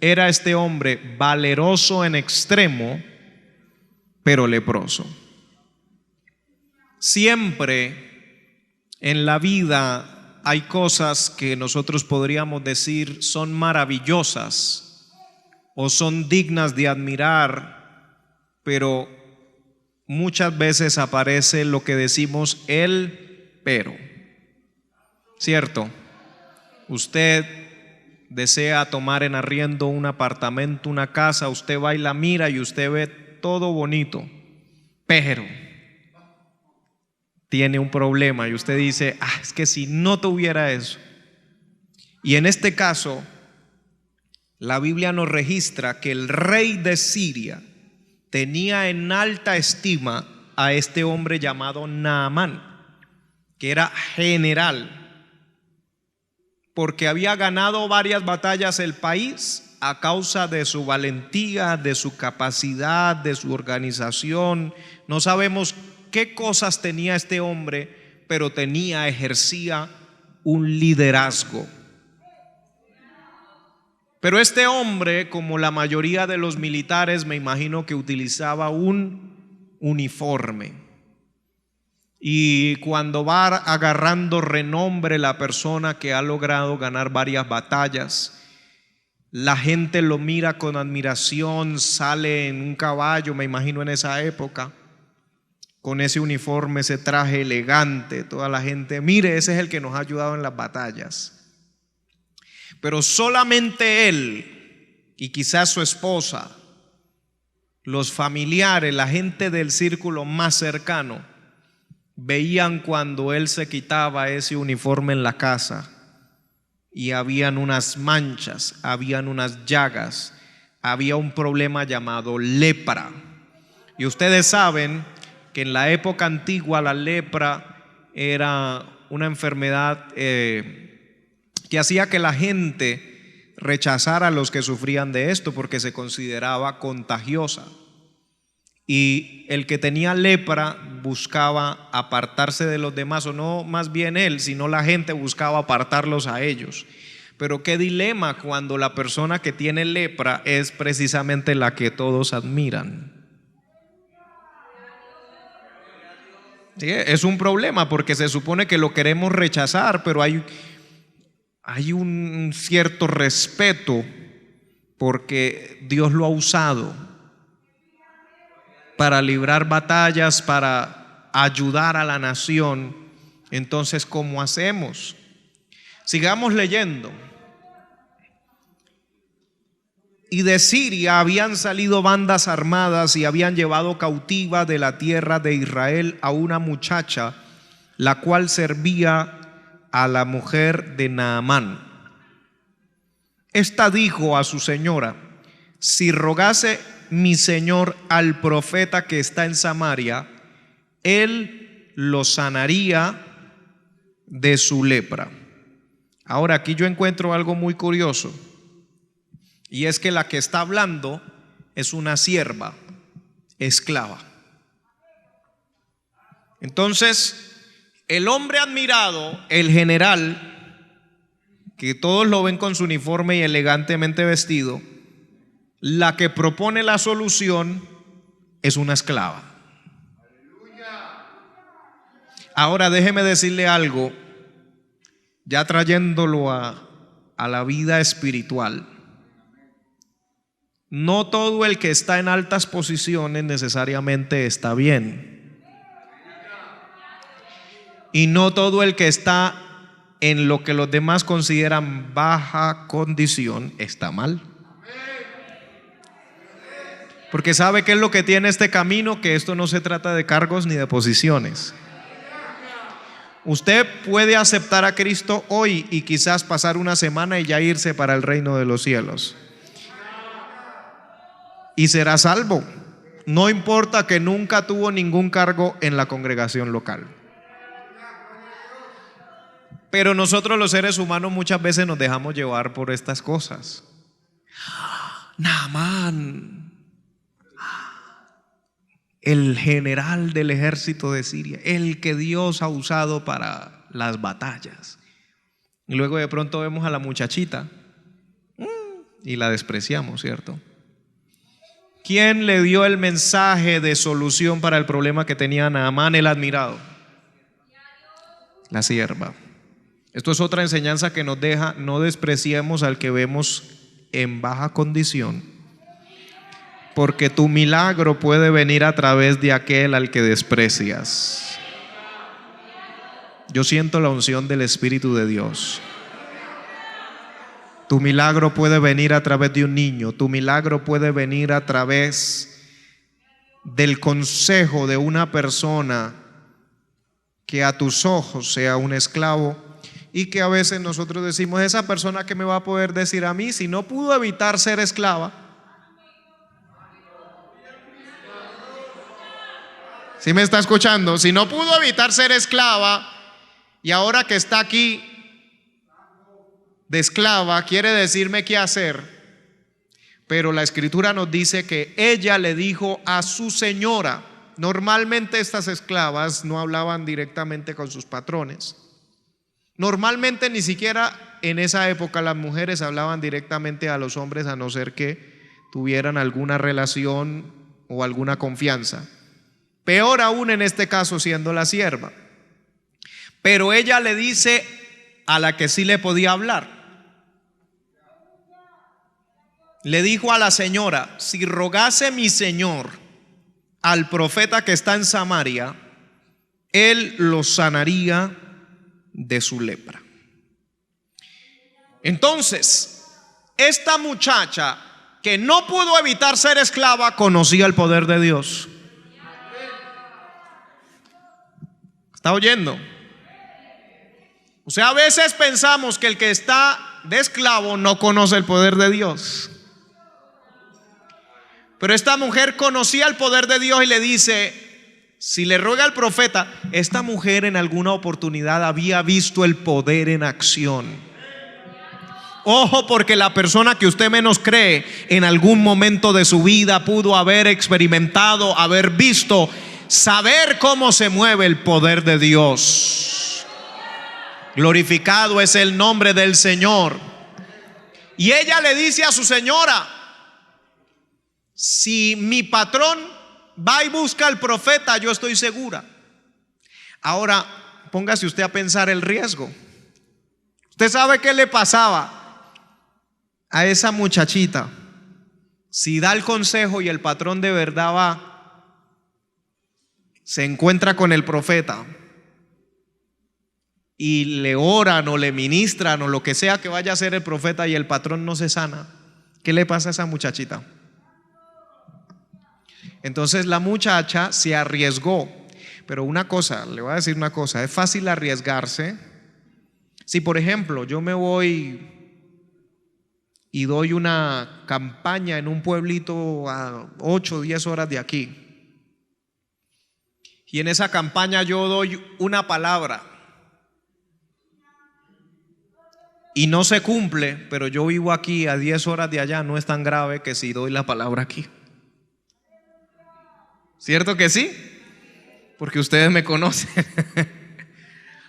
era este hombre valeroso en extremo, pero leproso. Siempre en la vida hay cosas que nosotros podríamos decir son maravillosas o son dignas de admirar, pero muchas veces aparece lo que decimos el pero. ¿Cierto? Usted desea tomar en arriendo un apartamento, una casa, usted va y la mira y usted ve todo bonito, pero tiene un problema y usted dice, es que si no tuviera eso. Y en este caso, la Biblia nos registra que el rey de Siria tenía en alta estima a este hombre llamado Naamán, que era general, porque había ganado varias batallas el país a causa de su valentía, de su capacidad, de su organización. No sabemos qué cosas tenía este hombre, pero ejercía un liderazgo. Pero este hombre, como la mayoría de los militares, me imagino que utilizaba un uniforme. Y cuando va agarrando renombre la persona que ha logrado ganar varias batallas, la gente lo mira con admiración, sale en un caballo, me imagino en esa época, con ese uniforme, ese traje elegante, toda la gente, mire, ese es el que nos ha ayudado en las batallas. Pero solamente él y quizás su esposa, los familiares, la gente del círculo más cercano, veían cuando él se quitaba ese uniforme en la casa y habían unas manchas, habían unas llagas, había un problema llamado lepra. Y ustedes saben que en la época antigua la lepra era una enfermedad que hacía que la gente rechazara a los que sufrían de esto porque se consideraba contagiosa. Y el que tenía lepra buscaba apartarse de los demás, o no más bien él, sino la gente buscaba apartarlos a ellos. Pero qué dilema cuando la persona que tiene lepra es precisamente la que todos admiran. ¿Sí? Es un problema porque se supone que lo queremos rechazar, pero hay un cierto respeto porque Dios lo ha usado para librar batallas, para ayudar a la nación. Entonces, ¿cómo hacemos? Sigamos leyendo. Y de Siria habían salido bandas armadas y habían llevado cautiva de la tierra de Israel a una muchacha, la cual servía a la mujer de Naamán. Esta dijo a su señora: si rogase mi señor al profeta que está en Samaria, él lo sanaría de su lepra. Ahora aquí yo encuentro algo muy curioso, y es que la que está hablando es una sierva, esclava. Entonces, el hombre admirado, el general, que todos lo ven con su uniforme y elegantemente vestido, la que propone la solución es una esclava. Ahora déjeme decirle algo, ya trayéndolo a la vida espiritual. No todo el que está en altas posiciones necesariamente está bien. Y no todo el que está en lo que los demás consideran baja condición está mal. Porque ¿sabe qué es lo que tiene este camino? Que esto no se trata de cargos ni de posiciones. Usted puede aceptar a Cristo hoy y quizás pasar una semana y ya irse para el reino de los cielos. Y será salvo. No importa que nunca tuvo ningún cargo en la congregación local. Pero nosotros los seres humanos muchas veces nos dejamos llevar por estas cosas. Naamán, el general del ejército de Siria, el que Dios ha usado para las batallas. Y luego de pronto vemos a la muchachita y la despreciamos, ¿cierto? ¿Quién le dio el mensaje de solución para el problema que tenía Naamán el admirado? La sierva. Esto es otra enseñanza que nos deja: no despreciemos al que vemos en baja condición, porque tu milagro puede venir a través de aquel al que desprecias. Yo siento la unción del Espíritu de Dios. Tu milagro puede venir a través de un niño. Tu milagro puede venir a través del consejo de una persona que a tus ojos sea un esclavo, y que a veces nosotros decimos: esa persona que me va a poder decir a mí si no pudo evitar ser esclava. ¿Sí me está escuchando? Si no pudo evitar ser esclava y ahora que está aquí de esclava quiere decirme qué hacer. Pero la escritura nos dice que ella le dijo a su señora. Normalmente estas esclavas no hablaban directamente con sus patrones. Normalmente ni siquiera en esa época las mujeres hablaban directamente a los hombres, a no ser que tuvieran alguna relación o alguna confianza. Peor aún en este caso siendo la sierva. Pero ella le dice a la que sí le podía hablar. Le dijo a la señora: si rogase mi señor al profeta que está en Samaria, él lo sanaría de su lepra. Entonces, esta muchacha que no pudo evitar ser esclava conocía el poder de Dios. ¿Está oyendo? O sea, a veces pensamos que el que está de esclavo no conoce el poder de Dios. Pero esta mujer conocía el poder de Dios y le dice: si le ruega al profeta. Esta mujer en alguna oportunidad había visto el poder en acción. Ojo, porque la persona que usted menos cree en algún momento de su vida pudo haber experimentado, haber visto, saber cómo se mueve el poder de Dios. Glorificado es el nombre del Señor. Y ella le dice a su señora: si mi patrón va y busca al profeta, yo estoy segura. Ahora, póngase usted a pensar el riesgo. Usted sabe qué le pasaba a esa muchachita si da el consejo y el patrón de verdad va, se encuentra con el profeta y le oran o le ministran o lo que sea que vaya a hacer el profeta y el patrón no se sana. ¿Qué le pasa a esa muchachita? Entonces la muchacha se arriesgó. Pero una cosa, le voy a decir una cosa: es fácil arriesgarse. Si por ejemplo yo me voy y doy una campaña en un pueblito a 8 o 10 horas de aquí, y en esa campaña yo doy una palabra y no se cumple, pero yo vivo aquí a 10 horas de allá, no es tan grave que si doy la palabra aquí. ¿Cierto que sí? Porque ustedes me conocen.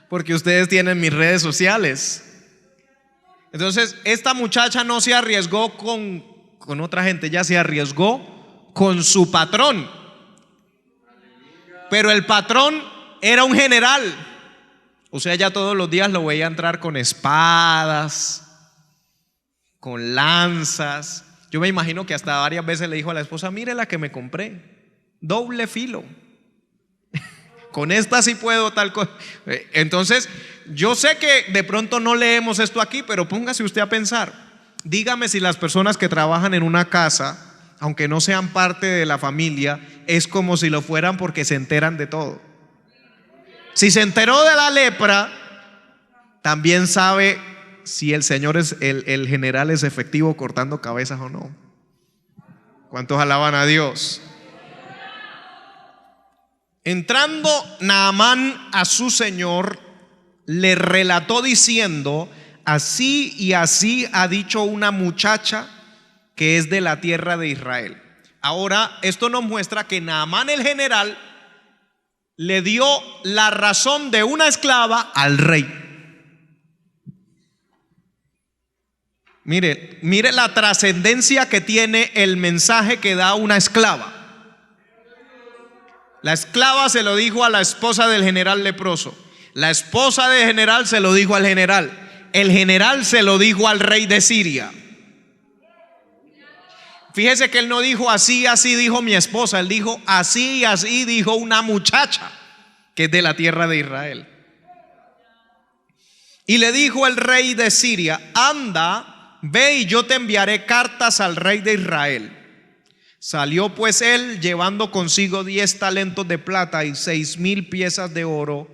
Porque ustedes tienen mis redes sociales. Entonces esta muchacha no se arriesgó con otra gente, ya se arriesgó con su patrón. Pero el patrón era un general. O sea, ya todos los días lo veía entrar con espadas, con lanzas. Yo me imagino que hasta varias veces le dijo a la esposa: mire la que me compré, doble filo. Con esta sí puedo tal cosa. Entonces, yo sé que de pronto no leemos esto aquí, pero póngase usted a pensar. Dígame si las personas que trabajan en una casa, aunque no sean parte de la familia, es como si lo fueran porque se enteran de todo. Si se enteró de la lepra, también sabe si el señor es el general es efectivo cortando cabezas o no. ¿Cuántos alaban a Dios? Entrando Naamán a su señor, le relató diciendo: así y así ha dicho una muchacha que es de la tierra de Israel. Ahora, esto nos muestra que Naamán el general le dio la razón de una esclava al rey. Mire la trascendencia que tiene el mensaje que da una esclava. La esclava se lo dijo a la esposa del general leproso. La esposa del general se lo dijo al general. El general se lo dijo al rey de Siria. Fíjese que él no dijo así, así dijo mi esposa. Él dijo así y así dijo una muchacha que es de la tierra de Israel. Y le dijo el rey de Siria: anda, ve y yo te enviaré cartas al rey de Israel. Salió pues él llevando consigo 10 talentos de plata y 6,000 piezas de oro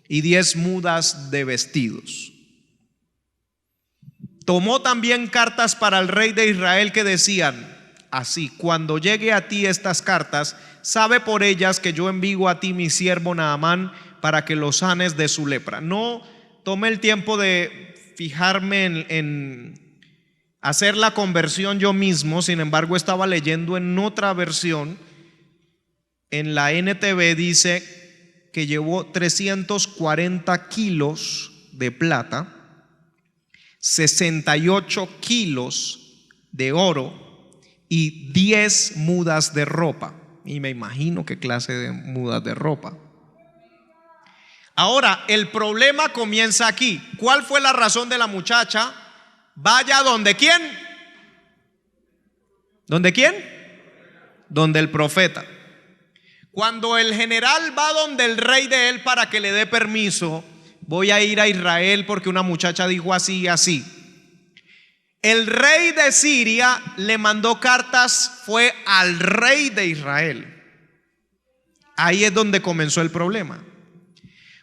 y 10 mudas de vestidos. Tomó también cartas para el rey de Israel que decían así: cuando llegue a ti estas cartas, sabe por ellas que yo envío a ti mi siervo Naamán para que lo sanes de su lepra. No tomé el tiempo de fijarme en hacer la conversión yo mismo. Sin embargo, estaba leyendo en otra versión, en la NTV dice que llevó 340 kilos de plata, 68 kilos de oro y 10 mudas de ropa. Y me imagino qué clase de mudas de ropa. Ahora, el problema comienza aquí. ¿Cuál fue la razón de la muchacha? Vaya donde ¿quién? ¿Donde quién? Donde el profeta. Cuando el general va donde el rey de él para que le dé permiso, voy a ir a Israel porque una muchacha dijo así y así. El rey de Siria le mandó cartas, fue al rey de Israel. Ahí es donde comenzó el problema.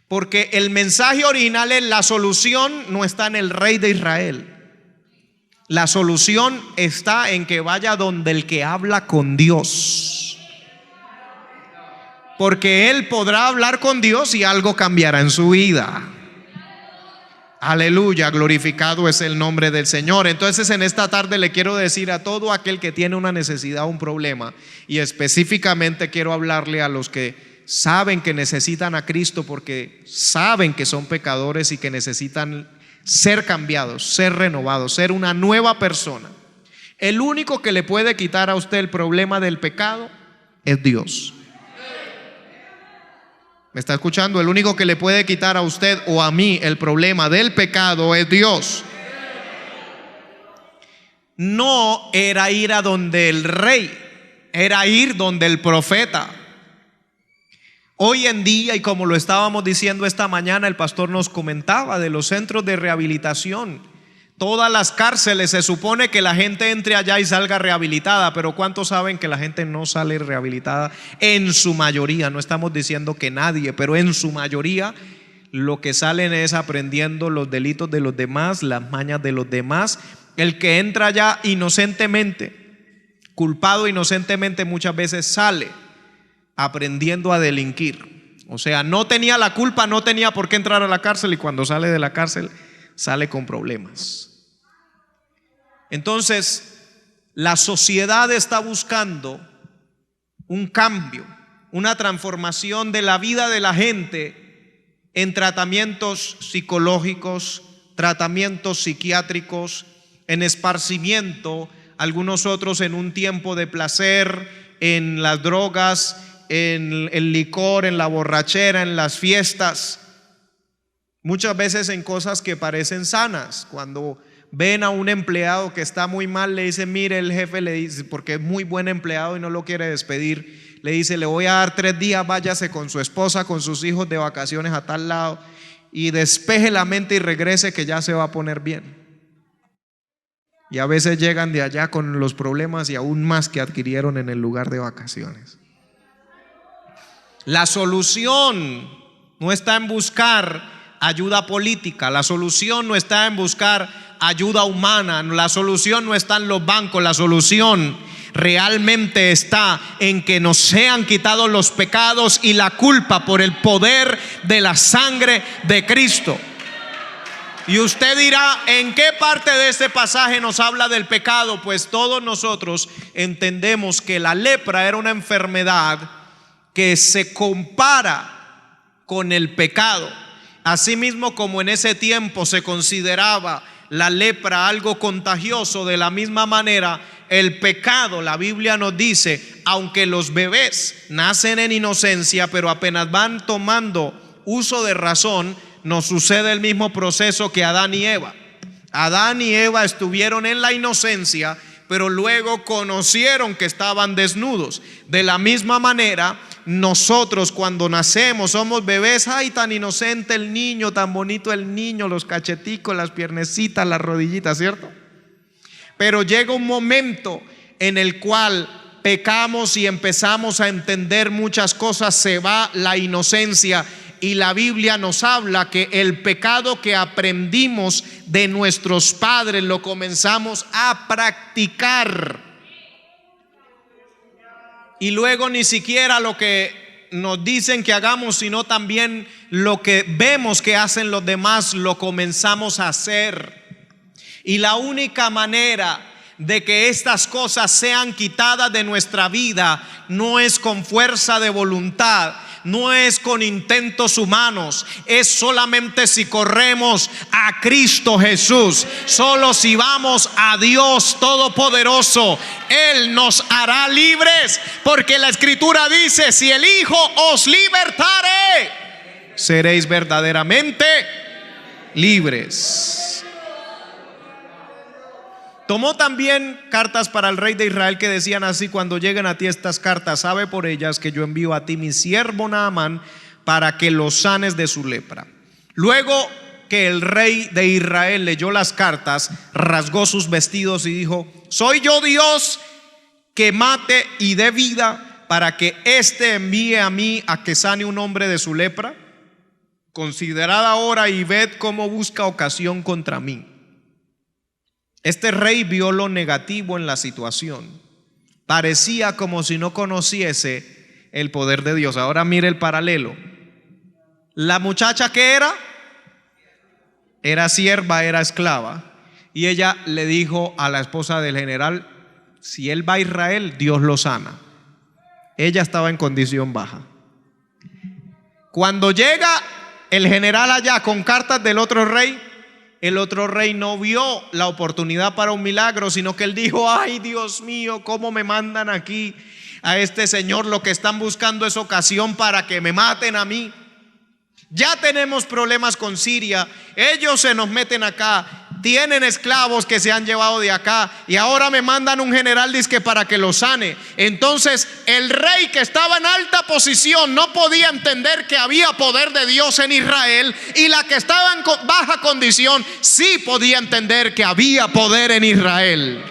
Porque el mensaje original es: la solución no está en el rey de Israel. La solución está en que vaya donde el que habla con Dios. Porque él podrá hablar con Dios y algo cambiará en su vida. Aleluya, glorificado es el nombre del Señor. Entonces, en esta tarde le quiero decir a todo aquel que tiene una necesidad, un problema, y específicamente quiero hablarle a los que saben que necesitan a Cristo porque saben que son pecadores y que necesitan ser cambiados, ser renovados, ser una nueva persona. El único que le puede quitar a usted el problema del pecado es Dios. ¿Me está escuchando? El único que le puede quitar a usted o a mí el problema del pecado es Dios. No era ir a donde el rey, era ir donde el profeta. Hoy en día, y como lo estábamos diciendo esta mañana, el pastor nos comentaba de los centros de rehabilitación. Todas las cárceles se supone que la gente entre allá y salga rehabilitada, pero ¿cuántos saben que la gente no sale rehabilitada? En su mayoría, no estamos diciendo que nadie, pero en su mayoría lo que salen es aprendiendo los delitos de los demás, las mañas de los demás. El que entra allá inocentemente, culpado inocentemente, muchas veces sale aprendiendo a delinquir. O sea, no tenía la culpa, no tenía por qué entrar a la cárcel, y cuando sale de la cárcel sale con problemas. Entonces, la sociedad está buscando un cambio, una transformación de la vida de la gente en tratamientos psicológicos, tratamientos psiquiátricos, en esparcimiento, algunos otros en un tiempo de placer, en las drogas, en el licor, en la borrachera, en las fiestas. Muchas veces en cosas que parecen sanas. Cuando ven a un empleado que está muy mal, le dicen: mire, el jefe le dice, porque es muy buen empleado y no lo quiere despedir, le dice: le voy a dar 3 días, váyase con su esposa, con sus hijos de vacaciones a tal lado y despeje la mente y regrese, que ya se va a poner bien. Y a veces llegan de allá con los problemas y aún más que adquirieron en el lugar de vacaciones. La solución no está en buscar ayuda política, la solución no está en buscar ayuda humana, la solución no está en los bancos, la solución realmente está en que nos sean quitados los pecados y la culpa por el poder de la sangre de Cristo. Y usted dirá: ¿en qué parte de este pasaje nos habla del pecado? Pues todos nosotros entendemos que la lepra era una enfermedad que se compara con el pecado. Asimismo, como en ese tiempo se consideraba la lepra algo contagioso, de la misma manera el pecado, la Biblia nos dice, aunque los bebés nacen en inocencia, pero apenas van tomando uso de razón, nos sucede el mismo proceso que Adán y Eva. Adán y Eva estuvieron en la inocencia, pero luego conocieron que estaban desnudos. De la misma manera, nosotros cuando nacemos somos bebés. Ay, tan inocente el niño, tan bonito el niño, los cacheticos, las piernecitas, las rodillitas, ¿cierto? Pero llega un momento en el cual pecamos y empezamos a entender muchas cosas, se va la inocencia. Y la Biblia nos habla que el pecado que aprendimos de nuestros padres lo comenzamos a practicar. Y luego ni siquiera lo que nos dicen que hagamos, sino también lo que vemos que hacen los demás, lo comenzamos a hacer. Y la única manera de que estas cosas sean quitadas de nuestra vida no es con fuerza de voluntad, no es con intentos humanos, es solamente si corremos a Cristo Jesús. Solo si vamos a Dios Todopoderoso, Él nos hará libres, porque la Escritura dice: si el Hijo os libertare, seréis verdaderamente libres. Tomó también cartas para el rey de Israel que decían así: cuando lleguen a ti estas cartas, sabe por ellas que yo envío a ti mi siervo Naamán para que lo sanes de su lepra. Luego que el rey de Israel leyó las cartas, rasgó sus vestidos y dijo: ¿soy yo Dios que mate y dé vida para que éste envíe a mí a que sane un hombre de su lepra? Considerad ahora y ved cómo busca ocasión contra mí. Este rey vio lo negativo en la situación. Parecía como si no conociese el poder de Dios. Ahora mire el paralelo. La muchacha que era sierva, era esclava. Y ella le dijo a la esposa del general: si él va a Israel, Dios lo sana. Ella estaba en condición baja. Cuando llega el general allá con cartas del otro rey, el otro rey no vio la oportunidad para un milagro, sino que él dijo: ay, Dios mío, ¿cómo me mandan aquí a este señor? Lo que están buscando es ocasión para que me maten a mí. Ya tenemos problemas con Siria, ellos se nos meten acá, tienen esclavos que se han llevado de acá, y ahora me mandan un general dizque para que lo sane. Entonces el rey, que estaba en alta posición, no podía entender que había poder de Dios en Israel, y la que estaba en baja condición sí podía entender que había poder en Israel.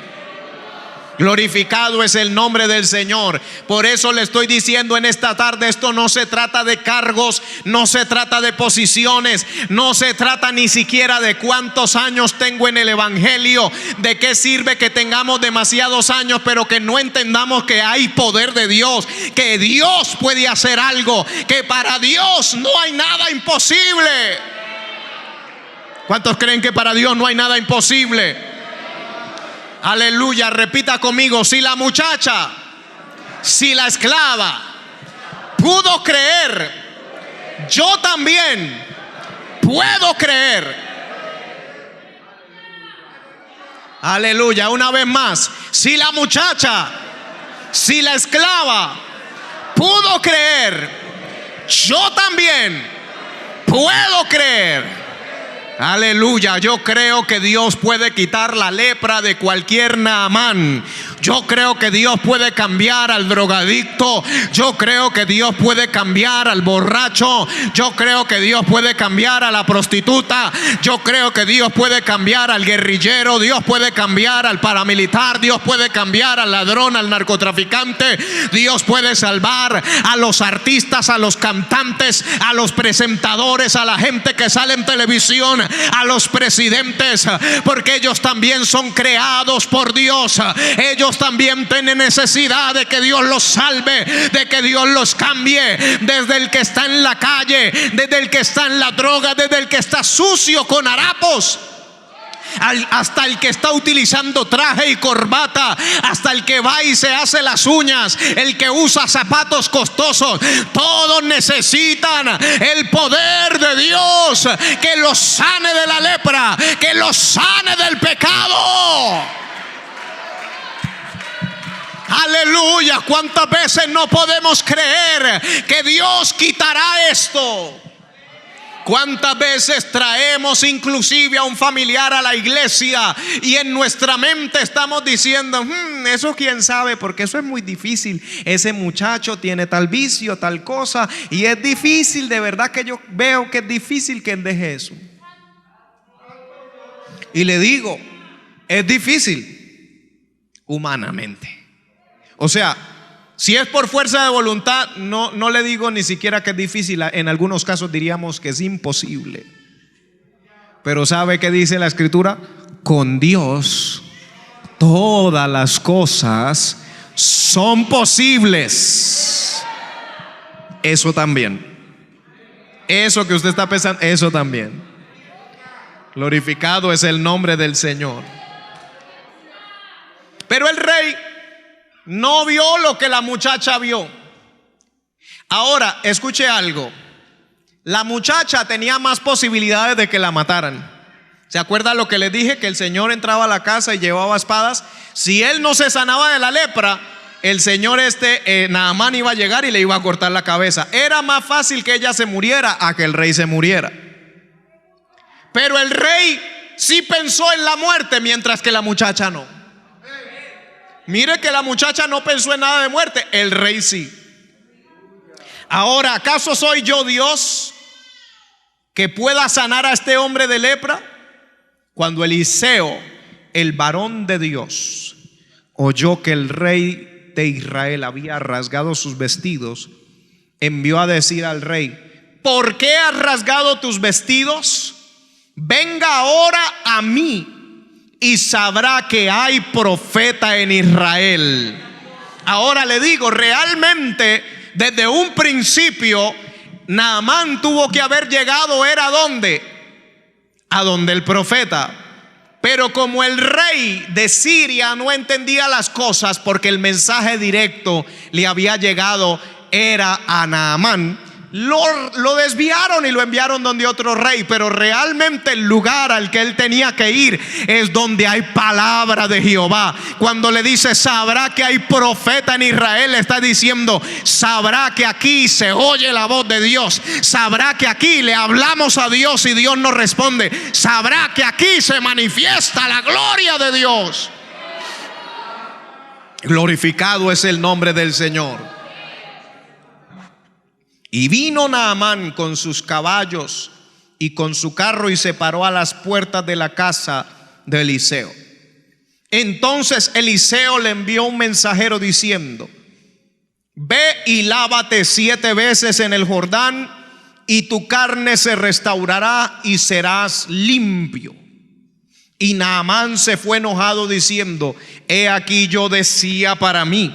Glorificado es el nombre del Señor. Por eso le estoy diciendo en esta tarde: esto no se trata de cargos, no se trata de posiciones, no se trata ni siquiera de cuántos años tengo en el evangelio. ¿De qué sirve que tengamos demasiados años pero que no entendamos que hay poder de Dios, que Dios puede hacer algo, que para Dios no hay nada imposible? ¿Cuántos creen que para Dios no hay nada imposible? Aleluya, repita conmigo: si la muchacha, si la esclava pudo creer, yo también puedo creer. Aleluya, una vez más: si la muchacha, si la esclava pudo creer, yo también puedo creer. Aleluya, yo creo que Dios puede quitar la lepra de cualquier Naamán. Yo creo que Dios puede cambiar al drogadicto. Yo creo que Dios puede cambiar al borracho. Yo creo que Dios puede cambiar a la prostituta. Yo creo que Dios puede cambiar al guerrillero. Dios puede cambiar al paramilitar. Dios puede cambiar al ladrón, al narcotraficante. Dios puede salvar a los artistas, a los cantantes, a los presentadores, a la gente que sale en televisión, a los presidentes, porque ellos también son creados por Dios. Ellos también tienen necesidad de que Dios los salve, de que Dios los cambie. Desde el que está en la calle, desde el que está en la droga, desde el que está sucio con harapos, hasta el que está utilizando traje y corbata, hasta el que va y se hace las uñas, el que usa zapatos costosos, todos necesitan el poder de Dios que los sane de la lepra, que los sane del pecado. Aleluya. ¿Cuántas veces no podemos creer que Dios quitará esto? ¿Cuántas veces traemos inclusive a un familiar a la iglesia y en nuestra mente estamos diciendo, eso quién sabe, porque eso es muy difícil, ese muchacho tiene tal vicio, tal cosa, y es difícil, de verdad que yo veo que es difícil que él deje eso? Y le digo, es difícil humanamente. O sea, si es por fuerza de voluntad, no le digo ni siquiera que es difícil. En algunos casos diríamos que es imposible. Pero ¿sabe qué dice la Escritura? Con Dios todas las cosas son posibles. Eso también. Eso que usted está pensando, eso también. Glorificado es el nombre del Señor. Pero el rey no vio lo que la muchacha vio. Ahora, escuche algo. La muchacha tenía más posibilidades de que la mataran. ¿Se acuerda lo que les dije? Que el Señor entraba a la casa y llevaba espadas. Si él no se sanaba de la lepra, el señor Naamán iba a llegar y le iba a cortar la cabeza. Era más fácil que ella se muriera a que el rey se muriera. Pero el rey sí pensó en la muerte, mientras que la muchacha no. Mire que la muchacha no pensó en nada de muerte, el rey sí. Ahora, ¿acaso soy yo Dios que pueda sanar a este hombre de lepra? Cuando Eliseo, el varón de Dios, oyó que el rey de Israel había rasgado sus vestidos, envió a decir al rey: ¿por qué has rasgado tus vestidos? Venga ahora a mí y sabrá que hay profeta en Israel. Ahora le digo, realmente desde un principio Naamán tuvo que haber llegado, ¿era dónde? A donde el profeta. Pero como el rey de Siria no entendía las cosas, porque el mensaje directo le había llegado era a Naamán, lo desviaron y lo enviaron donde otro rey. Pero realmente el lugar al que él tenía que ir es donde hay palabra de Jehová. Cuando le dice sabrá que hay profeta en Israel, le está diciendo sabrá que aquí se oye la voz de Dios, sabrá que aquí le hablamos a Dios y Dios nos responde, sabrá que aquí se manifiesta la gloria de Dios. Glorificado es el nombre del Señor. Y vino Naamán con sus caballos y con su carro y se paró a las puertas de la casa de Eliseo. Entonces Eliseo le envió un mensajero diciendo: ve y lávate 7 veces en el Jordán y tu carne se restaurará y serás limpio. Y Naamán se fue enojado diciendo: he aquí yo decía para mí,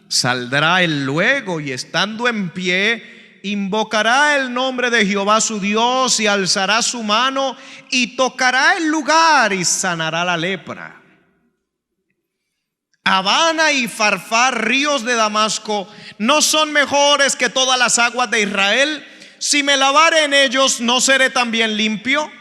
saldrá él luego y estando en pie invocará el nombre de Jehová su Dios y alzará su mano y tocará el lugar y sanará la lepra. Habana y Farfar, ríos de Damasco, ¿no son mejores que todas las aguas de Israel? Si me lavare en ellos, ¿no seré también limpio?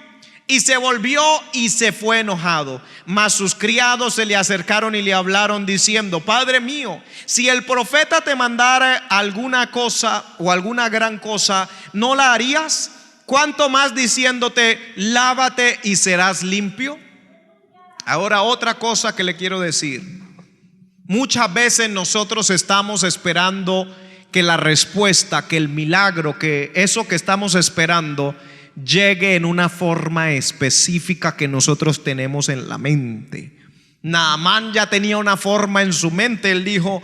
Y se volvió y se fue enojado. Mas sus criados se le acercaron y le hablaron diciendo: Padre mío, si el profeta te mandara alguna cosa o alguna gran cosa, ¿no la harías? ¿Cuánto más diciéndote lávate y serás limpio? Ahora otra cosa que le quiero decir. Muchas veces nosotros estamos esperando que la respuesta, que el milagro, que eso que estamos esperando llegue en una forma específica que nosotros tenemos en la mente. Naamán ya tenía una forma en su mente. Él dijo: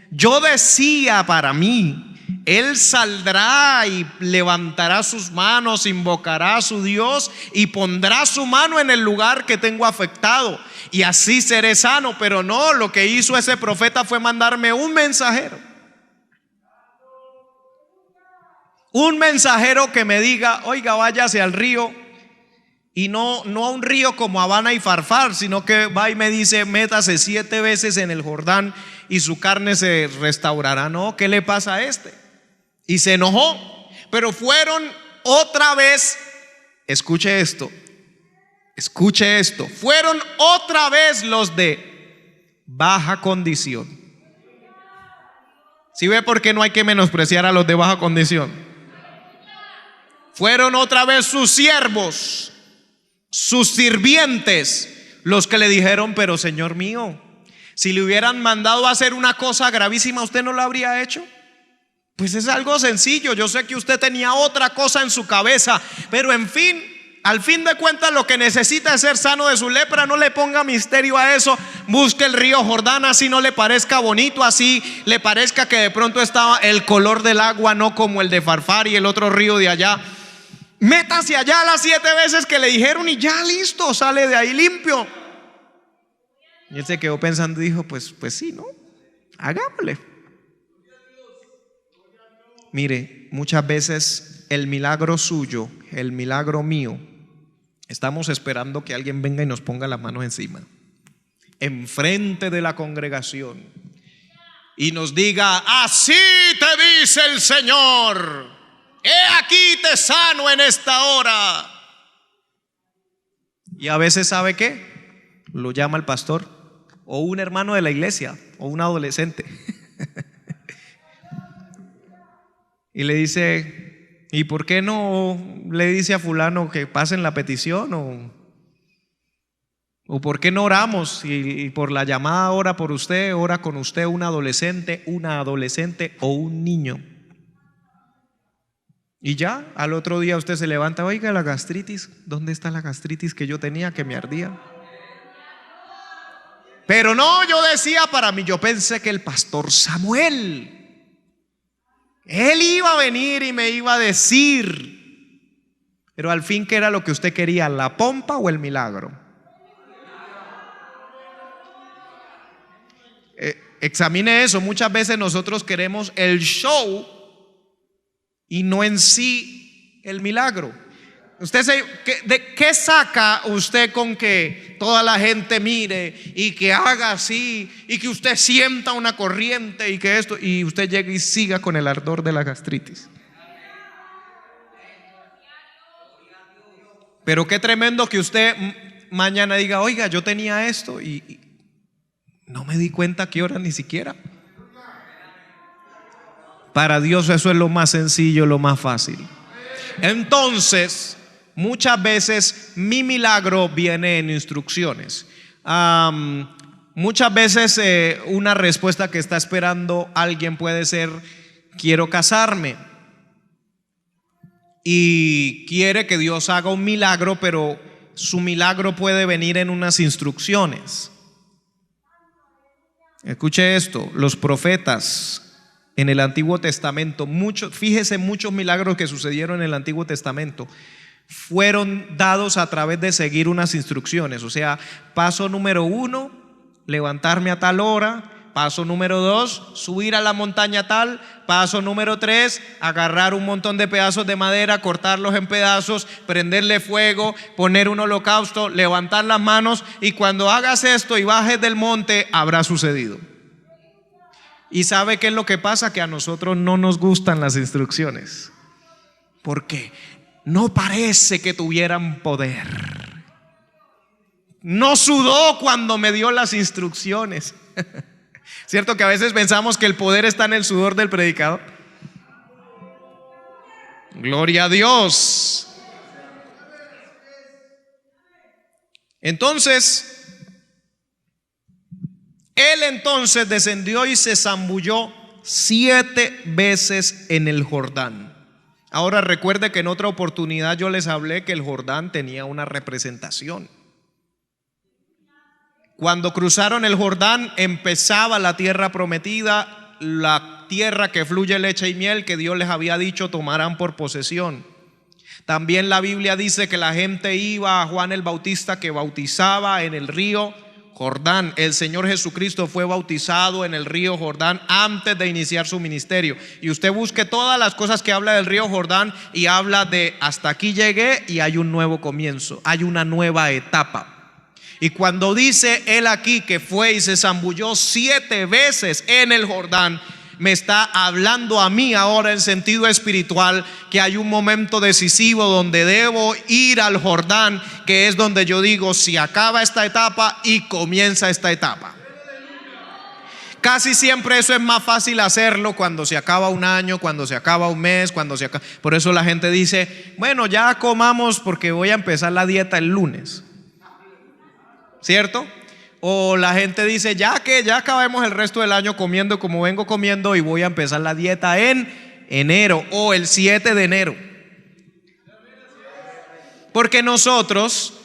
yo decía para mí, él saldrá y levantará sus manos, invocará a su Dios y pondrá su mano en el lugar que tengo afectado y así seré sano. Pero no, lo que hizo ese profeta fue mandarme un mensajero. Un mensajero que me diga: oiga, váyase al río Y no a un río como Habana y Farfar, sino que va y me dice: métase 7 veces en el Jordán y su carne se restaurará. No, ¿qué le pasa a este? Y se enojó. Pero fueron otra vez, escuche esto, fueron otra vez los de baja condición. ¿Sí ve por qué no hay que menospreciar a los de baja condición? Fueron otra vez sus siervos, sus sirvientes, los que le dijeron: pero Señor mío, si le hubieran mandado a hacer una cosa gravísima, ¿usted no lo habría hecho? Pues es algo sencillo. Yo sé que usted tenía otra cosa en su cabeza, pero en fin, al fin de cuentas, lo que necesita es ser sano de su lepra. No le ponga misterio a eso. Busque el río Jordán, así no le parezca bonito, así le parezca que de pronto estaba el color del agua no como el de Farfar y el otro río de allá. Métase allá las 7 veces que le dijeron y ya listo, sale de ahí limpio. Y él se quedó pensando y dijo: pues sí, ¿no? Hagámosle. Mire, muchas veces el milagro suyo, el milagro mío, estamos esperando que alguien venga y nos ponga las manos encima, enfrente de la congregación, y nos diga: así te dice el Señor, he aquí te sano en esta hora. Y a veces, ¿sabe qué? Lo llama el pastor o un hermano de la iglesia o un adolescente y le dice: ¿y por qué no le dice a fulano que pasen la petición? ¿O por qué no oramos? Y por la llamada ora por usted, ora con usted una adolescente o un niño. Y ya al otro día usted se levanta: oiga, la gastritis, ¿dónde está la gastritis que yo tenía, que me ardía? Pero no, yo decía para mí, yo pensé que el pastor Samuel, él iba a venir y me iba a decir. Pero al fin, ¿qué era lo que usted quería? ¿La pompa o el milagro? Examine eso. Muchas veces nosotros queremos el show y no en sí el milagro. ¿De qué saca usted con que toda la gente mire y que haga así y que usted sienta una corriente y que esto, y usted llegue y siga con el ardor de la gastritis? Pero qué tremendo que usted mañana diga: oiga, yo tenía esto y no me di cuenta a qué hora ni siquiera. Para Dios eso es lo más sencillo, lo más fácil. Entonces, muchas veces mi milagro viene en instrucciones. Muchas veces una respuesta que está esperando alguien puede ser: quiero casarme. Y quiere que Dios haga un milagro, pero su milagro puede venir en unas instrucciones. Escuche esto: los profetas en el Antiguo Testamento, fíjese, muchos milagros que sucedieron en el Antiguo Testamento fueron dados a través de seguir unas instrucciones. O sea, paso número 1, levantarme a tal hora. Paso número 2, subir a la montaña tal. Paso número 3, agarrar un montón de pedazos de madera, cortarlos en pedazos, prenderle fuego, poner un holocausto, levantar las manos, y cuando hagas esto y bajes del monte, habrá sucedido. ¿Y sabe qué es lo que pasa? Que a nosotros no nos gustan las instrucciones, porque no parece que tuvieran poder. No sudó cuando me dio las instrucciones. ¿Cierto que a veces pensamos que el poder está en el sudor del predicador? Gloria a Dios. Entonces, él entonces descendió y se zambulló 7 veces en el Jordán. Ahora recuerde que en otra oportunidad yo les hablé que el Jordán tenía una representación. Cuando cruzaron el Jordán, empezaba la tierra prometida, la tierra que fluye leche y miel, que Dios les había dicho tomarán por posesión. También la Biblia dice que la gente iba a Juan el Bautista, que bautizaba en el río Jordán. El Señor Jesucristo fue bautizado en el río Jordán antes de iniciar su ministerio. Y usted busque todas las cosas que habla del río Jordán y habla de hasta aquí llegué y hay un nuevo comienzo, hay una nueva etapa. Y cuando dice él aquí que fue y se zambulló 7 veces en el Jordán, me está hablando a mí ahora en sentido espiritual que hay un momento decisivo donde debo ir al Jordán, que es donde yo digo, si acaba esta etapa y comienza esta etapa. Casi siempre eso es más fácil hacerlo cuando se acaba un año, cuando se acaba un mes, cuando se acaba. Por eso la gente dice, bueno, ya comamos porque voy a empezar la dieta el lunes, ¿cierto? O la gente dice, ya que ya acabemos el resto del año comiendo como vengo comiendo y voy a empezar la dieta en enero o el 7 de enero. Porque nosotros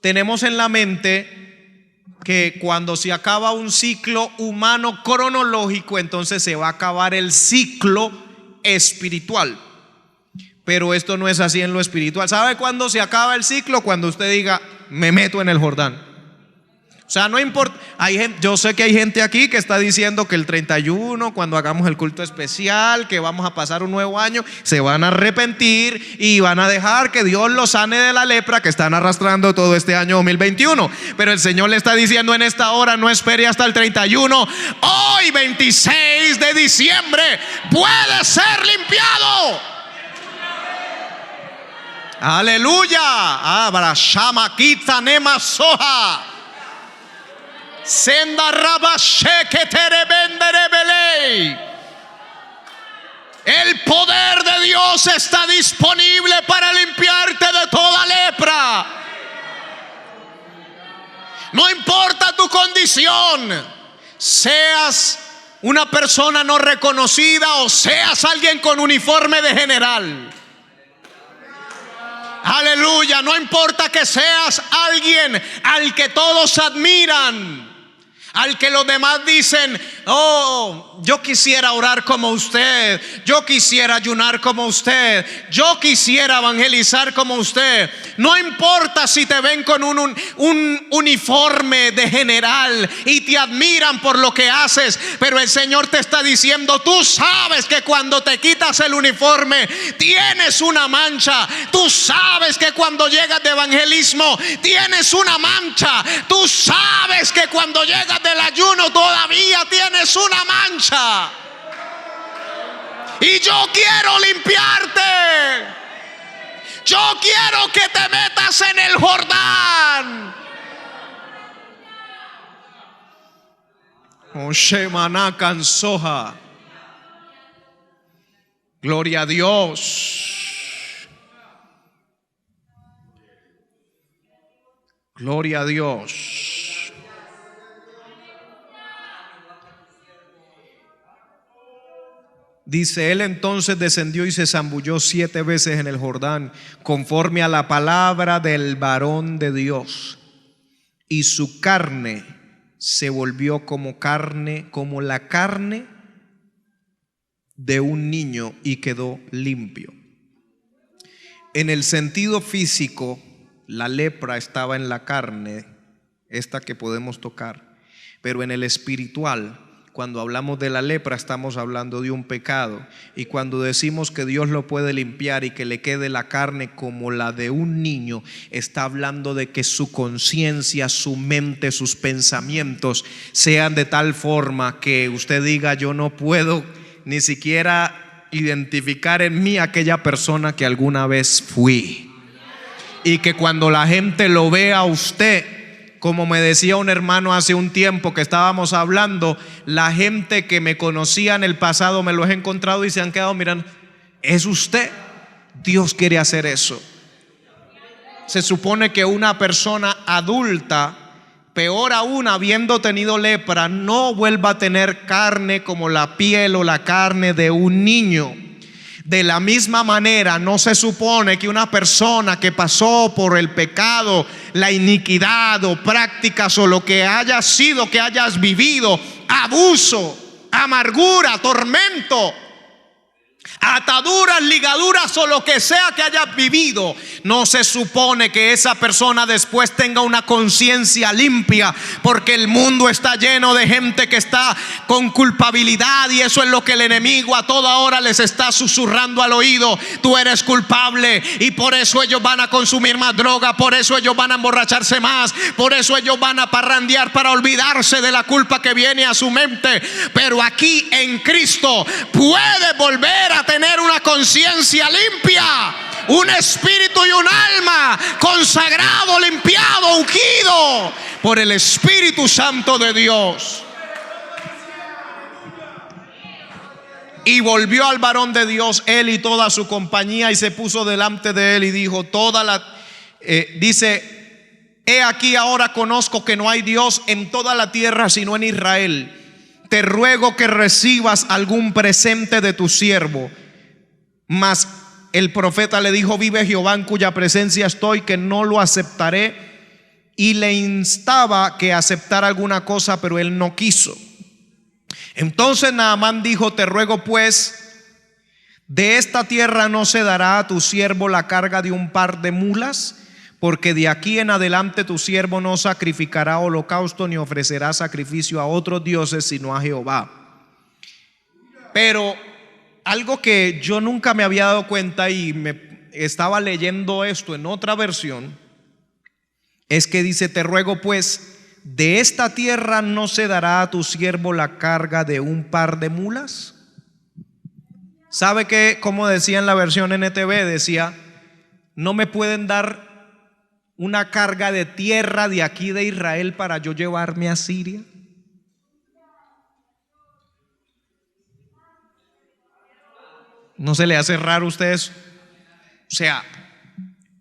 tenemos en la mente que cuando se acaba un ciclo humano cronológico, entonces se va a acabar el ciclo espiritual. Pero esto no es así en lo espiritual. ¿Sabe cuándo se acaba el ciclo? Cuando usted diga, me meto en el Jordán. O sea, no importa. Yo sé que hay gente aquí que está diciendo que el 31, cuando hagamos el culto especial, que vamos a pasar un nuevo año, se van a arrepentir y van a dejar que Dios los sane de la lepra que están arrastrando todo este año 2021. Pero el Señor le está diciendo en esta hora, no espere hasta el 31. Hoy 26 de diciembre puede ser limpiado. Aleluya. Abrashama kita nema soja. Senda rabashe que terebenderebelei. El poder de Dios está disponible para limpiarte de toda lepra. No importa tu condición, seas una persona no reconocida o seas alguien con uniforme de general. Aleluya, no importa que seas alguien al que todos admiran, al que los demás dicen, oh, yo quisiera orar como usted, yo quisiera ayunar como usted, yo quisiera evangelizar como usted. No importa si te ven con un uniforme de general y te admiran por lo que haces, pero el Señor te está diciendo, tú sabes que cuando te quitas el uniforme tienes una mancha. Tú sabes que cuando llegas de evangelismo tienes una mancha. Tú sabes que cuando llegas del ayuno todavía tienes una mancha. Y yo quiero limpiarte. Yo quiero que te metas en el Jordán. Oshemana cansoja. Gloria a Dios. Gloria a Dios. Dice, él entonces descendió y se zambulló 7 veces en el Jordán, conforme a la palabra del varón de Dios. Y su carne se volvió como la carne de un niño, y quedó limpio. En el sentido físico, la lepra estaba en la carne, esta que podemos tocar. Pero en el espiritual, cuando hablamos de la lepra, estamos hablando de un pecado. Y cuando decimos que Dios lo puede limpiar y que le quede la carne como la de un niño, está hablando de que su conciencia, su mente, sus pensamientos sean de tal forma que usted diga, yo no puedo ni siquiera identificar en mí aquella persona que alguna vez fui. Y que cuando la gente lo vea a usted, como me decía un hermano hace un tiempo que estábamos hablando, la gente que me conocía en el pasado me los he encontrado y se han quedado mirando. ¿Es usted? Dios quiere hacer eso. Se supone que una persona adulta, peor aún habiendo tenido lepra, no vuelva a tener carne como la piel o la carne de un niño. De la misma manera, no se supone que una persona que pasó por el pecado, la iniquidad o prácticas o lo que haya sido que hayas vivido, abuso, amargura, tormento, ataduras, ligaduras o lo que sea que haya vivido, no se supone que esa persona después tenga una conciencia limpia, porque el mundo está lleno de gente que está con culpabilidad, y eso es lo que el enemigo a toda hora les está susurrando al oído: tú eres culpable. Y por eso ellos van a consumir más droga, por eso ellos van a emborracharse más, por eso ellos van a parrandear para olvidarse de la culpa que viene a su mente. Pero aquí en Cristo puede volver a tener una conciencia limpia, un espíritu y un alma consagrado, limpiado, ungido por el Espíritu Santo de Dios. Y volvió al varón de Dios, él y toda su compañía, y se puso delante de él y dijo: dice: he aquí, ahora conozco que no hay Dios en toda la tierra sino en Israel. Te ruego que recibas algún presente de tu siervo. Mas el profeta le dijo: vive Jehová en cuya presencia estoy, que no lo aceptaré. Y le instaba que aceptara alguna cosa, pero él no quiso. Entonces Naamán dijo: te ruego pues, de esta tierra no se dará a tu siervo la carga de un par de mulas, porque de aquí en adelante tu siervo no sacrificará holocausto ni ofrecerá sacrificio a otros dioses sino a Jehová. Pero algo que yo nunca me había dado cuenta, y me estaba leyendo esto en otra versión, es que dice: te ruego pues, de esta tierra no se dará a tu siervo la carga de un par de mulas. ¿Sabe qué? Como decía en la versión NTV, decía: no me pueden dar una carga de tierra de aquí de Israel para yo llevarme a Siria. ¿No se le hace raro a usted eso? O sea,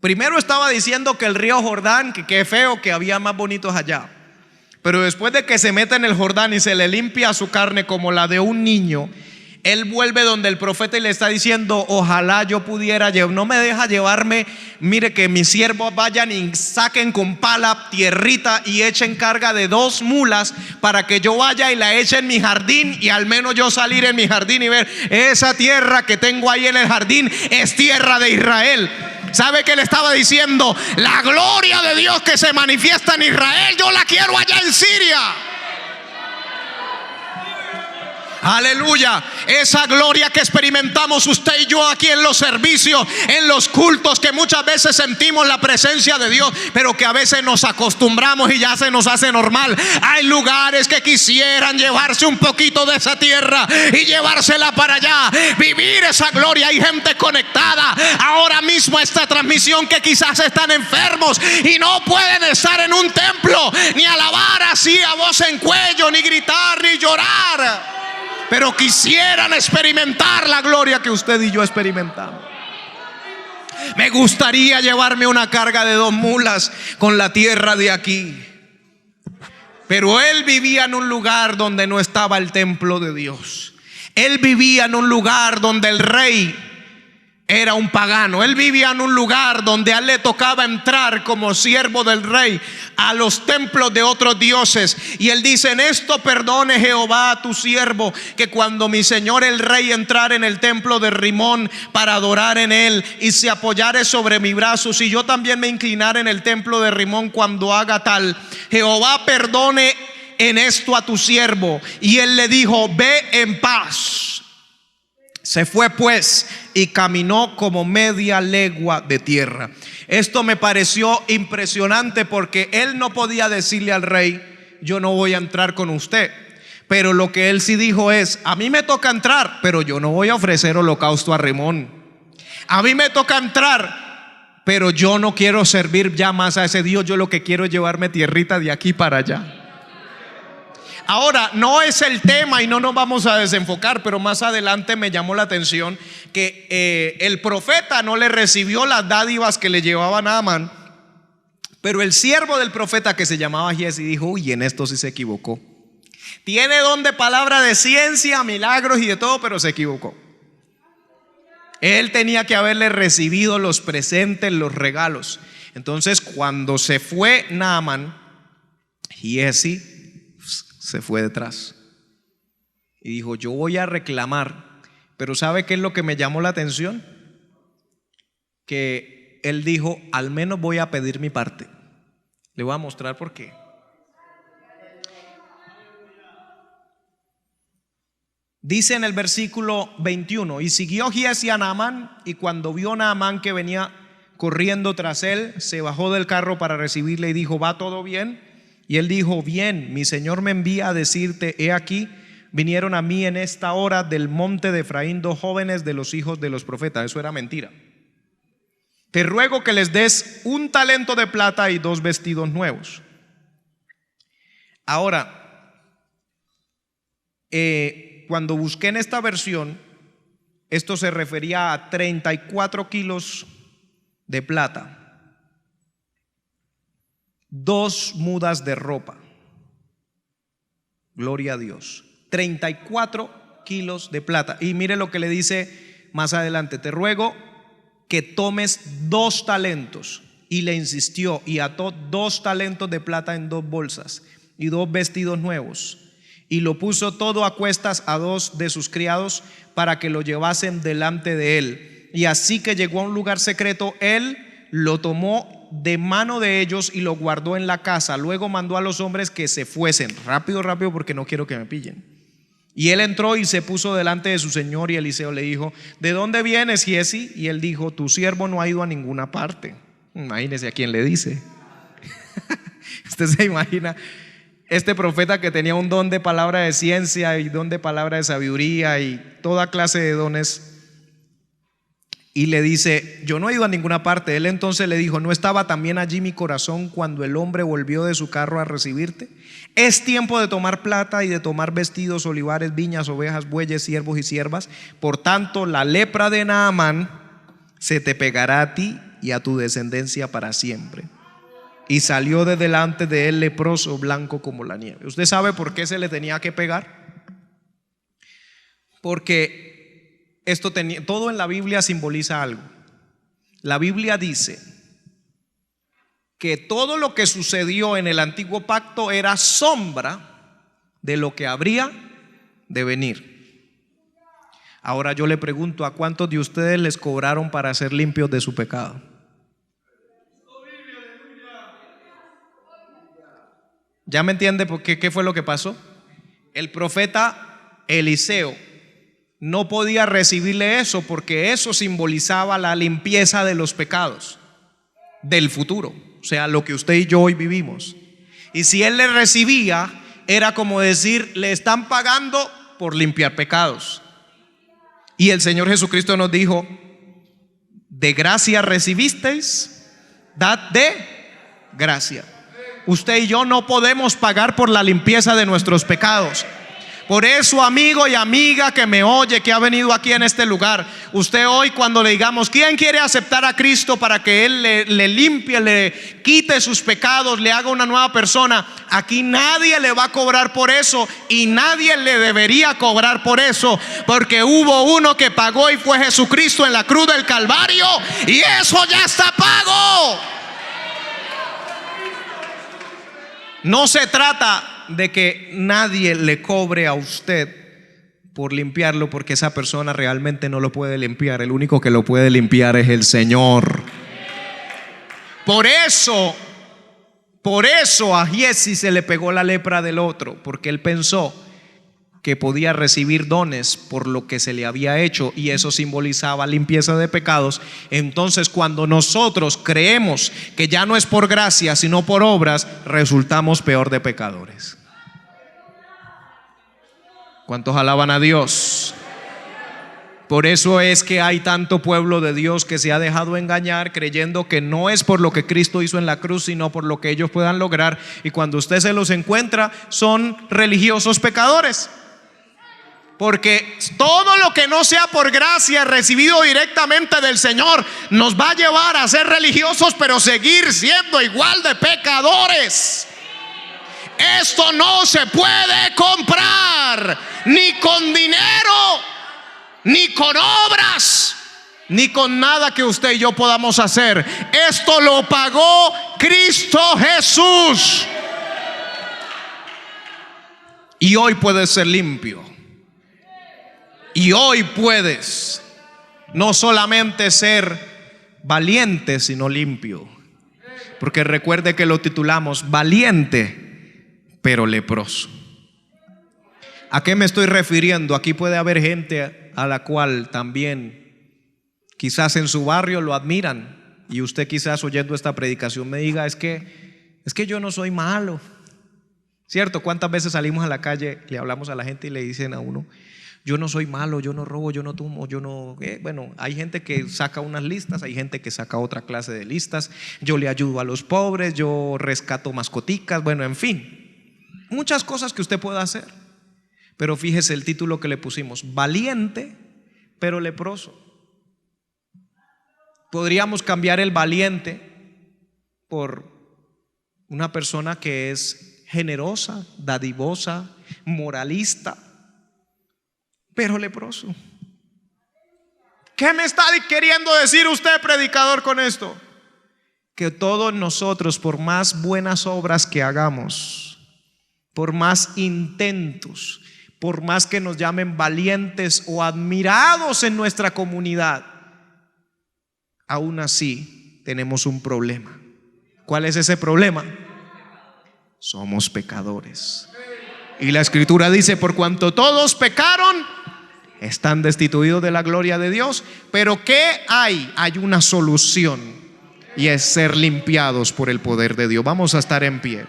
primero estaba diciendo que el río Jordán, que qué feo, que había más bonitos allá. Pero después de que se mete en el Jordán y se le limpia su carne como la de un niño, él vuelve donde el profeta y le está diciendo: ojalá yo pudiera, no me deja llevarme, mire que mis siervos vayan y saquen con pala tierrita y echen carga de 2 mulas para que yo vaya y la eche en mi jardín, y al menos yo salir en mi jardín y ver: esa tierra que tengo ahí en el jardín es tierra de Israel. ¿Sabe qué le estaba diciendo? La gloria de Dios que se manifiesta en Israel, yo la quiero allá en Siria. Aleluya. Esa gloria que experimentamos usted y yo aquí en los servicios, en los cultos, que muchas veces sentimos la presencia de Dios, pero que a veces nos acostumbramos y ya se nos hace normal. Hay lugares que quisieran llevarse un poquito de esa tierra y llevársela para allá, vivir esa gloria. Hay gente conectada ahora mismo a esta transmisión que quizás están enfermos y no pueden estar en un templo, ni alabar así a voz en cuello, ni gritar, ni llorar, pero quisieran experimentar la gloria que usted y yo experimentamos. Me gustaría llevarme una carga de 2 mulas con la tierra de aquí. Pero él vivía en un lugar donde no estaba el templo de Dios. Él vivía en un lugar donde el rey era un pagano. Él vivía en un lugar donde a él le tocaba entrar como siervo del rey a los templos de otros dioses. Y él dice: en esto perdone Jehová a tu siervo, que cuando mi señor el rey entrare en el templo de Rimón para adorar en él y se apoyare sobre mi brazo, si yo también me inclinare en el templo de Rimón cuando haga tal, Jehová perdone en esto a tu siervo. Y él le dijo: ve en paz. Se fue pues y caminó como media legua de tierra. Esto me pareció impresionante, porque él no podía decirle al rey: yo no voy a entrar con usted. Pero lo que él sí dijo es: a mí me toca entrar, pero yo no voy a ofrecer holocausto a Rimón. A mí me toca entrar, pero yo no quiero servir ya más a ese Dios. Yo lo que quiero es llevarme tierrita de aquí para allá. Ahora, no es el tema y no nos vamos a desenfocar, pero más adelante me llamó la atención que el profeta no le recibió las dádivas que le llevaba Naamán, pero el siervo del profeta, que se llamaba Giesi, dijo: uy, en esto sí se equivocó. Tiene don de palabra, de ciencia, milagros y de todo, pero se equivocó. Él tenía que haberle recibido los presentes, los regalos. Entonces, cuando se fue Naamán, Giesi se fue detrás y dijo: yo voy a reclamar Pero ¿sabe qué es lo que me llamó la atención? Que él dijo, al menos voy a pedir mi parte. Le voy a mostrar por qué. Dice en el versículo 21, y siguió Giezi a Naamán, y cuando vio Naamán que venía corriendo tras él, se bajó del carro para recibirle y dijo, ¿va todo bien? Y él dijo, bien, mi señor me envía a decirte, he aquí, vinieron a mí en esta hora del monte de Efraín 2 jóvenes de los hijos de los profetas. Eso era mentira. Te ruego que les des 1 talento de plata y 2 vestidos nuevos. Ahora, cuando busqué en esta versión, esto se refería a 34 kilos de plata, 2 mudas de ropa. Gloria a Dios. 34 kilos de plata. Y mire lo que le dice más adelante: te ruego que tomes 2 talentos. Y le insistió y ató 2 talentos de plata en 2 bolsas y 2 vestidos nuevos. Y lo puso todo a cuestas a 2 de sus criados para que lo llevasen delante de él. Y así que llegó a un lugar secreto, él lo tomó de mano de ellos y lo guardó en la casa. Luego mandó a los hombres que se fuesen. Rápido, rápido, porque no quiero que me pillen. Y él entró y se puso delante de su señor, y Eliseo le dijo, ¿de dónde vienes, Giezi? Y él dijo, tu siervo no ha ido a ninguna parte. Imagínese a quién le dice. Usted se imagina este profeta que tenía un don de palabra de ciencia y don de palabra de sabiduría y toda clase de dones, y le dice, yo no he ido a ninguna parte. Él entonces le dijo, ¿no estaba también allí mi corazón cuando el hombre volvió de su carro a recibirte? Es tiempo de tomar plata y de tomar vestidos, olivares, viñas, ovejas, bueyes, siervos y siervas. Por tanto, la lepra de Naamán se te pegará a ti y a tu descendencia para siempre. Y salió de delante de él leproso, blanco como la nieve. ¿Usted sabe por qué se le tenía que pegar? Porque todo en la Biblia simboliza algo. La Biblia dice que todo lo que sucedió en el antiguo pacto era sombra de lo que habría de venir. Ahora yo le pregunto, ¿a cuántos de ustedes les cobraron para ser limpios de su pecado? ¿Ya me entiende por qué fue lo que pasó? El profeta Eliseo no podía recibirle eso porque eso simbolizaba la limpieza de los pecados del futuro, o sea, lo que usted y yo hoy vivimos. Y si él le recibía, era como decir, le están pagando por limpiar pecados. Y el Señor Jesucristo nos dijo, de gracia recibisteis, dad de gracia. Usted y yo no podemos pagar por la limpieza de nuestros pecados. Por eso, amigo y amiga que me oye, que ha venido aquí en este lugar, usted hoy, cuando le digamos, ¿quién quiere aceptar a Cristo para que Él le limpie, le quite sus pecados, le haga una nueva persona? Aquí nadie le va a cobrar por eso, y nadie le debería cobrar por eso, porque hubo uno que pagó y fue Jesucristo en la cruz del Calvario, y eso ya está pago. No se trata de que nadie le cobre a usted por limpiarlo, porque esa persona realmente no lo puede limpiar. El único que lo puede limpiar es el Señor. Por eso a Giezi se le pegó la lepra del otro, porque él pensó que podía recibir dones por lo que se le había hecho, y eso simbolizaba limpieza de pecados. Entonces, cuando nosotros creemos que ya no es por gracia sino por obras, resultamos peor de pecadores. ¿Cuántos alaban a Dios? Por eso es que hay tanto pueblo de Dios que se ha dejado engañar, creyendo que no es por lo que Cristo hizo en la cruz, sino por lo que ellos puedan lograr. Y cuando usted se los encuentra, son religiosos pecadores. Porque todo lo que no sea por gracia recibido directamente del Señor nos va a llevar a ser religiosos, pero seguir siendo igual de pecadores. Esto no se puede comprar, ni con dinero, ni con obras, ni con nada que usted y yo podamos hacer. Esto lo pagó Cristo Jesús, y hoy puede ser limpio. Y hoy puedes no solamente ser valiente, sino limpio. Porque recuerde que lo titulamos valiente, pero leproso. ¿A qué me estoy refiriendo? Aquí puede haber gente a la cual también quizás en su barrio lo admiran, y usted quizás oyendo esta predicación me diga, es que yo no soy malo. ¿Cierto? ¿Cuántas veces salimos a la calle, le hablamos a la gente y le dicen a uno, yo no soy malo, yo no robo, yo no tomo, yo no… Bueno, hay gente que saca unas listas, hay gente que saca otra clase de listas. Yo le ayudo a los pobres, yo rescato mascoticas, bueno, en fin, muchas cosas que usted pueda hacer. Pero fíjese el título que le pusimos, valiente pero leproso. Podríamos cambiar el valiente por una persona que es generosa, dadivosa, moralista, pero leproso. ¿Qué me está queriendo decir usted, predicador, con esto? Que todos nosotros, por más buenas obras que hagamos, por más intentos, por más que nos llamen valientes o admirados en nuestra comunidad, aún así tenemos un problema. ¿Cuál es ese problema? Somos pecadores. Y la Escritura dice, por cuanto todos pecaron, están destituidos de la gloria de Dios. Pero ¿qué hay? Hay una solución, y es ser limpiados por el poder de Dios. Vamos a estar en pie.